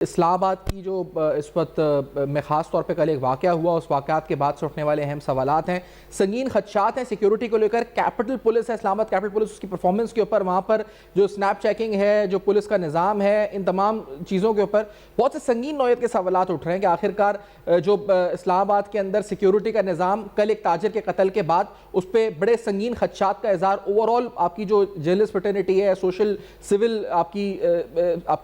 اسلام آباد کی جو اس وقت میں خاص طور پہ کل ایک واقعہ ہوا، اس واقعات کے بعد سے اٹھنے والے اہم سوالات ہیں، سنگین خدشات ہیں سیکیورٹی کو لے کر۔ کیپٹل پولیس ہے، اسلام آباد کیپٹل پولیس، اس کی پرفارمنس کے اوپر، وہاں پر جو سنیپ چیکنگ ہے، جو پولیس کا نظام ہے، ان تمام چیزوں کے اوپر بہت سے سنگین نوعیت کے سوالات اٹھ رہے ہیں کہ آخرکار جو اسلام آباد کے اندر سیکیورٹی کا نظام کل ایک تاجر کے قتل کے بعد اس پہ بڑے سنگین خدشات کا اظہار اوورآل آپ کی جو جرنلسٹ فریٹرنیٹی ہے، سوشل سول آپ کی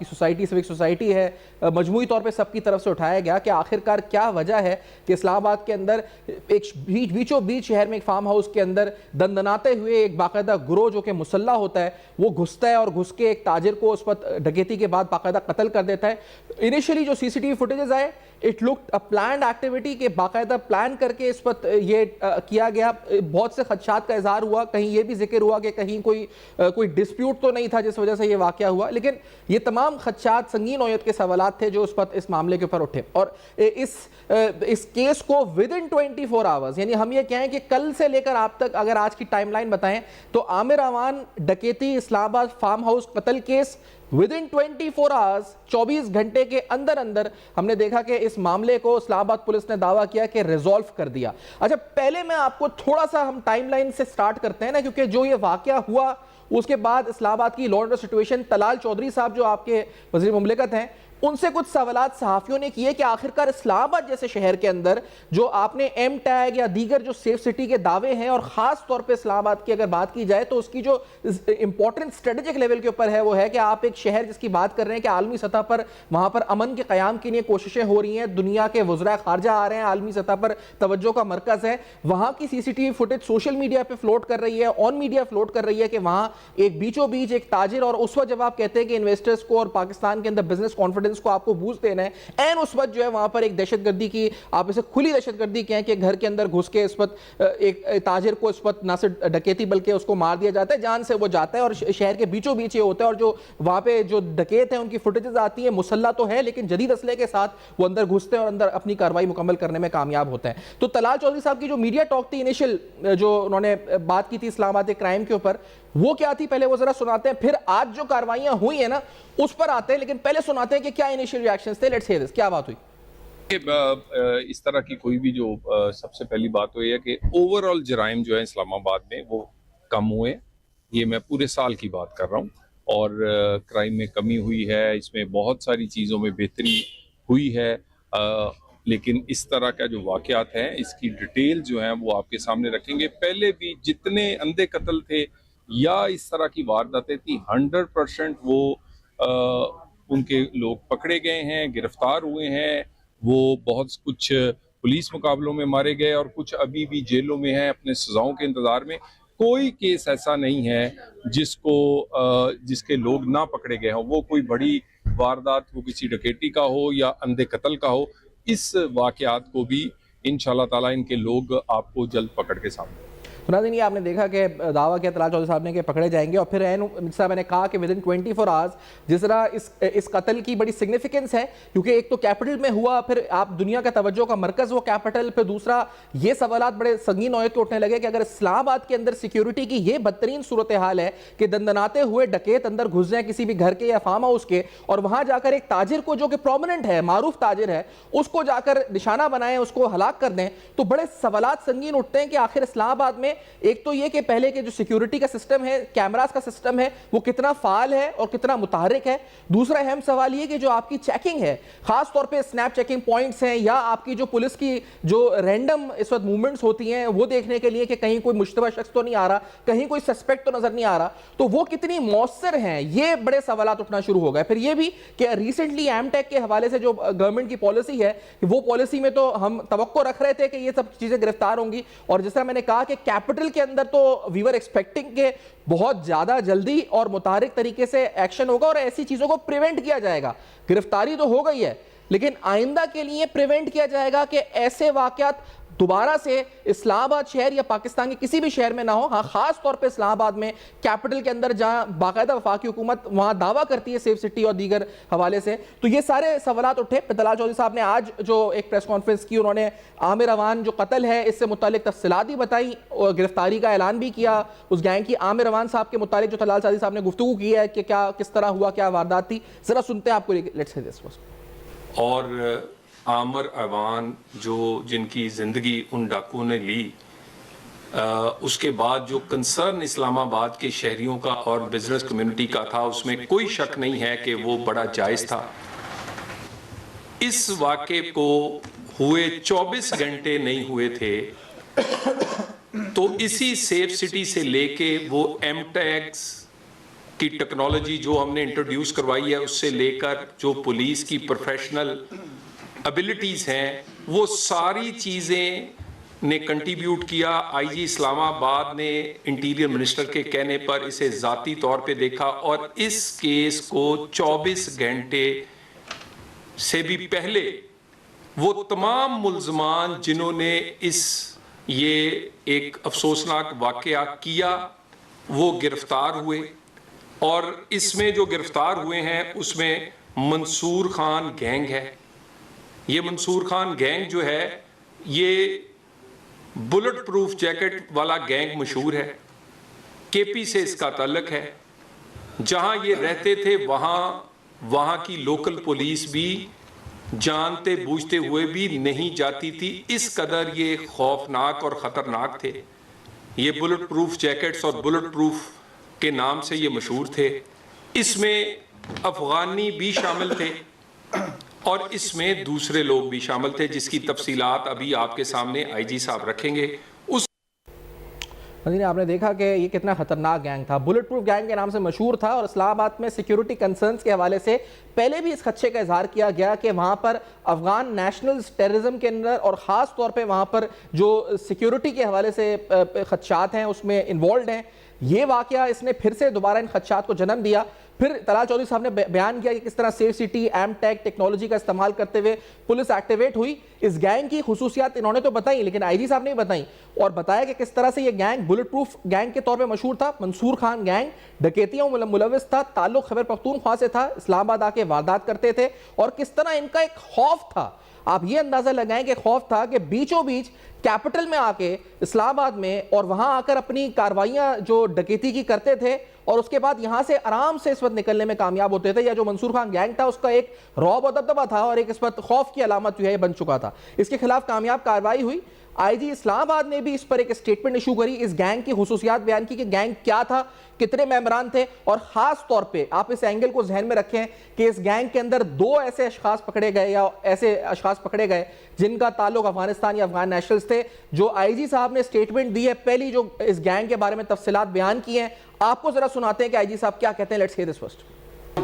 سوسائٹی، سوک سوسائٹی ہے، مجموعی طور پہ سب کی طرف سے اٹھایا گیا کہ آخرکار کیا وجہ ہے کہ اسلام آباد کے اندر ایک بیچوں بیچ شہر میں ایک فارم ہاؤس کے اندر دندناتے ہوئے ایک باقاعدہ گروہ جو کہ مسلح ہوتا ہے وہ گھستا ہے اور گھس کے ایک تاجر کو اس وقت ڈکیتی کے بعد باقاعدہ قتل کر دیتا ہے۔ انیشلی جو سی سی ٹی وی فوٹیجز آئے it looked a planned activity کہ باقاعدہ پلان کر کے اس وقت یہ کیا گیا۔ بہت سے خدشات کا اظہار ہوا، کہیں یہ بھی ذکر ہوا کہ کہیں کوئی ڈسپیوٹ تو نہیں تھا جس وجہ سے یہ واقعہ ہوا، لیکن یہ تمام خدشات سنگین نوعیت کے سوالات تھے جو اس وقت اس معاملے کے اوپر اٹھے۔ اور اس کیس کو ودن 24 آورز، یعنی ہم یہ کہیں کہ کل سے لے کر آپ تک اگر آج کی ٹائم لائن بتائیں تو عامر امان ڈکیتی اسلام آباد فارم ہاؤس قتل کیس within 24 hours 24 گھنٹے کے اندر اندر ہم نے دیکھا کہ اس معاملے کو اسلام آباد پولیس نے دعویٰ کیا کہ ریزولف کر دیا۔ اچھا پہلے میں آپ کو تھوڑا سا ہم ٹائم لائن سے سٹارٹ کرتے ہیں نا، کیونکہ جو یہ واقعہ ہوا اس کے بعد اسلام آباد کی law and order situation, Talal Chaudhry صاحب جو آپ کے وزیر مملکت ہیں، ان سے کچھ سوالات صحافیوں نے کیے کہ آخرکار اسلام آباد جیسے شہر کے اندر جو آپ نے ایم ٹیگ یا دیگر جو سیف سٹی کے دعوے ہیں، اور خاص طور پہ اسلام آباد کی اگر بات کی جائے تو اس کی جو امپورٹنٹ اسٹریٹجک لیول کے اوپر ہے وہ ہے کہ آپ ایک شہر جس کی بات کر رہے ہیں کہ عالمی سطح پر وہاں پر امن کے قیام کے لیے کوششیں ہو رہی ہیں، دنیا کے وزراء خارجہ آ رہے ہیں، عالمی سطح پر توجہ کا مرکز ہے، وہاں کی C C T V footage social media پہ فلوٹ کر رہی ہے، آن میڈیا فلوٹ کر رہی ہے کہ وہاں ایک بیچوں بیچ ایک تاجر، اور اس وقت جب آپ کہتے ہیں کہ انویسٹرز کو اور پاکستان کے اندر بزنس کانفیڈنس کو آپ کو بوسٹ دینا ہے، این اس وقت جو ہے وہاں پر ایک دہشت گردی کی، آپ اسے کھلی دہشت گردی کہیں کہ گھر کے اندر گھس کے اس وقت ایک تاجر کو اس وقت نہ صرف ڈکیتی بلکہ اس کو مار دیا جاتا ہے، جان سے وہ جاتا ہے، اور شہر کے بیچوں بیچ یہ ہوتا ہے، اور جو وہاں پہ جو ڈکیت ہیں ان کی فوٹیجز آتی ہیں، مسلح تو ہے لیکن جدید اسلحے کے ساتھ وہ اندر گھستے ہیں اور اندر اپنی کارروائی مکمل کرنے میں کامیاب ہوتے ہیں۔ تو طلال چودھری صاحب کی جو میڈیا ٹاک تھی انیشل، جو انہوں نے بات کی تھی اسلام آباد کے کرائم کے اوپر، وہ کیا تھی پہلے وہ ذرا سناتے ہیں، پھر آج جو کاروائیاں ہوئی ہیں نا اس پر آتے ہیں، لیکن پہلے سناتے ہیں کہ کیا انیشل ریاکشنز تھے۔ لیٹس ہیئر دس، کیا بات ہوئی؟ اس طرح کی کوئی بھی جو سب سے پہلی بات تو یہ ہے کہ اوورآل جرائم جو ہے اسلام آباد میں وہ کم ہوئے، یہ میں پورے سال کی بات کر رہا ہوں، اور کرائم میں کمی ہوئی ہے، اس میں بہت ساری چیزوں میں بہتری ہوئی ہے، لیکن اس طرح کا جو واقعات ہیں اس کی ڈیٹیل جو ہیں وہ آپ کے سامنے رکھیں گے۔ پہلے بھی جتنے اندھے قتل تھے یا اس طرح کی وارداتیں تھیں 100% وہ ان کے لوگ پکڑے گئے ہیں، گرفتار ہوئے ہیں، وہ بہت کچھ پولیس مقابلوں میں مارے گئے اور کچھ ابھی بھی جیلوں میں ہیں اپنے سزاؤں کے انتظار میں۔ کوئی کیس ایسا نہیں ہے جس کے لوگ نہ پکڑے گئے ہوں، وہ کوئی بڑی واردات وہ کسی ڈکیتی کا ہو یا اندھے قتل کا ہو، اس واقعات کو بھی انشاءاللہ تعالیٰ ان کے لوگ آپ کو جلد پکڑ کے سامنے۔ ناظرین یہ آپ نے دیکھا کہ دعویٰ کیا طلال چودھری صاحب نے کہ پکڑے جائیں گے، اور پھر جیسا میں نے کہا کہ ودن 24 آورز جس طرح اس قتل کی بڑی سگنیفیکنس ہے، کیونکہ ایک تو کیپٹل میں ہوا، پھر آپ دنیا کا توجہ کا مرکز وہ کیپٹل، پھر دوسرا یہ سوالات بڑے سنگین نوعیت کے اٹھنے لگے کہ اگر اسلام آباد کے اندر سیکیورٹی کی یہ بدترین صورتحال ہے کہ دندناتے ہوئے ڈکیت اندر گھس جائیں کسی بھی گھر کے یا فارم ہاؤس کے، اور وہاں جا کر ایک تاجر کو جو کہ پرومیننٹ ہے، معروف تاجر ہے، اس کو جا کر نشانہ بنائیں، اس کو ہلاک کر دیں، تو بڑے سوالات سنگین اٹھتے ہیں کہ آخر اسلام آباد میں ایک تو یہ کہ پہلے کے جو سیکیورٹی کا سسٹم ہے، کیمراز کا سسٹم ہے، وہ کتنا فعال ہے اور کتنا متحرک ہے۔ دوسرا اہم سوال یہ کہ جو آپ کی چیکنگ ہے، خاص طور پہ سنیپ چیکنگ پوائنٹس ہیں، یا آپ کی جو پولیس کی جو رینڈم اس وقت موومنٹس ہوتی ہیں وہ دیکھنے کے لیے کہ کہیں کوئی مشتبہ شخص تو نہیں آ رہا، کہیں کوئی سسپیکٹ تو نظر نہیں آ رہا، تو وہ کتنی مؤثر ہیں، یہ بڑے سوالات اٹھنا شروع ہو گئے۔ پھر یہ بھی کہ ریسنٹلی ایم ٹیک کے حوالے سے جو گورنمنٹ کی پالیسی ہے، وہ پالیسی میں تو ہم توقع رکھ رہے تھے کہ یہ سب چیزیں گرفتار ہوں گی، اور جس طرح میں نے کہا کہ کیپٹل کے اندر تو وی ور ایکسپیکٹنگ کہ بہت زیادہ جلدی اور متحرک طریقے سے ایکشن ہوگا اور ایسی چیزوں کو پریونٹ کیا جائے گا۔ گرفتاری تو ہو گئی ہے لیکن آئندہ کے لیے پریونٹ کیا جائے گا کہ ایسے واقعات دوبارہ سے اسلام آباد شہر یا پاکستان کے کسی بھی شہر میں نہ ہو۔ ہاں خاص طور پہ اسلام آباد میں کیپٹل کے اندر جہاں باقاعدہ وفاقی حکومت وہاں دعویٰ کرتی ہے سیف سٹی اور دیگر حوالے سے، تو یہ سارے سوالات اٹھے۔ طلال چودھری صاحب نے آج جو ایک پریس کانفرنس کی، انہوں نے عامر امان جو قتل ہے اس سے متعلق تفصیلات بھی بتائی اور گرفتاری کا اعلان بھی کیا اس گینگ کی۔ عامر امان صاحب کے متعلق جو طلال چودھری صاحب نے گفتگو کی ہے کہ کیا کس طرح ہوا، کیا واردات تھی، ذرا سنتے ہیں آپ کو۔ لیٹس سی دس۔ اور عامر عوام جن کی زندگی ان ڈاکوؤں نے لی، اس کے بعد جو کنسرن اسلام آباد کے شہریوں کا اور بزنس کمیونٹی کا تھا، اس میں کوئی شک نہیں ہے کہ وہ بڑا جائز تھا۔ اس واقعے کو ہوئے 24 گھنٹے نہیں ہوئے تھے تو اسی سیف سٹی سے لے کے وہ ایم ٹیکس کی ٹیکنالوجی جو ہم نے انٹروڈیوس کروائی ہے، اس سے لے کر جو پولیس کی پروفیشنل ابیلٹیز ہیں، وہ ساری چیزیں نے کنٹریبیوٹ کیا۔ آئی جی اسلام آباد نے انٹیریئر منسٹر کے کہنے پر اسے ذاتی طور پہ دیکھا اور اس کیس کو 24 گھنٹے سے بھی پہلے وہ تمام ملزمان جنہوں نے یہ ایک افسوسناک واقعہ کیا وہ گرفتار ہوئے، اور اس میں جو گرفتار ہوئے ہیں اس میں منصور خان گینگ ہے۔ یہ منصور خان گینگ جو ہے یہ بلٹ پروف جیکٹ والا گینگ مشہور ہے، کے پی سے اس کا تعلق ہے۔ جہاں یہ رہتے تھے وہاں کی لوکل پولیس بھی جانتے بوجھتے ہوئے بھی نہیں جاتی تھی، اس قدر یہ خوفناک اور خطرناک تھے۔ یہ بلٹ پروف جیکٹس اور بلٹ پروف کے نام سے یہ مشہور تھے۔ اس میں افغانی بھی شامل تھے اور اس میں دوسرے لوگ بھی شامل تھے، جس کی تفصیلات ابھی آپ کے سامنے آئی جی صاحب رکھیں گے۔ آپ نے دیکھا کہ یہ کتنا خطرناک گینگ تھا، بلٹ پروف گینگ کے نام سے مشہور تھا، اور اسلام آباد میں سیکیورٹی کنسرنز کے حوالے سے پہلے بھی اس خدشے کا اظہار کیا گیا کہ وہاں پر افغان نیشنلز ٹیررزم کے اندر اور خاص طور پہ وہاں پر جو سیکیورٹی کے حوالے سے خدشات ہیں اس میں انوالوڈ ہیں۔ یہ واقعہ اس نے پھر سے دوبارہ ان خدشات کو جنم دیا۔ پھر طلال چودھری صاحب نے بیان کیا کہ کس طرح safe city M tech technology کا استعمال کرتے ہوئے پولیس ایکٹیویٹ ہوئی۔ اس گینگ کی خصوصیات انہوں نے تو بتائیں، لیکن آئی جی صاحب نے بتائیں اور بتایا کہ کس طرح سے یہ گینگ بلٹ پروف گینگ کے طور پہ مشہور تھا۔ منصور خان گینگ ڈکیتیوں ملوث تھا، تعلق خیبر پختونخوا سے تھا، اسلام آباد آ کے واردات کرتے تھے، اور کس طرح ان کا ایک خوف تھا۔ آپ یہ اندازہ لگائیں کہ خوف تھا کہ بیچوں بیچ کیپٹل میں آ کے اسلام آباد میں اور وہاں آ کر اپنی کاروائیاں جو ڈکیتی کی کرتے تھے اور اس کے بعد یہاں سے آرام سے اس وقت نکلنے میں کامیاب ہوتے تھے۔ یا جو منصور خان گینگ تھا اس کا ایک رعب و دبدبہ تھا اور ایک اس وقت خوف کی علامت جو ہے بن چکا تھا۔ اس کے خلاف کامیاب کارروائی ہوئی۔ آئی جی اسلام آباد نے بھی اس پر ایک سٹیٹمنٹ ایشو کری، اس گینگ کی خصوصیات بیان کی کہ گینگ کیا تھا، کتنے ممبران تھے، اور خاص طور پہ آپ اس اینگل کو ذہن میں رکھیں کہ اس گینگ کے اندر 2 ایسے اشخاص پکڑے گئے یا ایسے اشخاص پکڑے گئے جن کا تعلق افغانستان یا افغان نیشنلز تھے۔ جو آئی جی صاحب نے سٹیٹمنٹ دی ہے، پہلی جو اس گینگ کے بارے میں تفصیلات بیان کی ہیں، آپ کو ذرا سناتے ہیں کہ آئی جی صاحب کیا کہتے ہیں۔ Let's hair this first.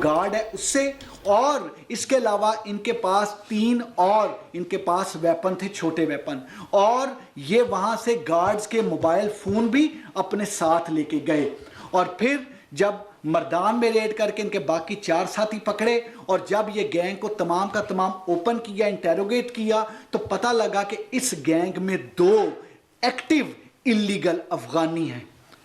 Guard ہے اس سے، اور اس کے علاوہ ان کے پاس 3 اور ان کے پاس ویپن تھے، چھوٹے ویپن، اور یہ وہاں سے گارڈز کے موبائل فون بھی اپنے ساتھ لے کے گئے۔ اور پھر جب مردان میں ریڈ کر کے ان کے باقی 4 ساتھی پکڑے اور جب یہ گینگ کو تمام کا تمام اوپن کیا، انٹیروگیٹ کیا، تو پتہ لگا کہ اس گینگ میں 2 ایکٹیو اللیگل افغانی ہیں۔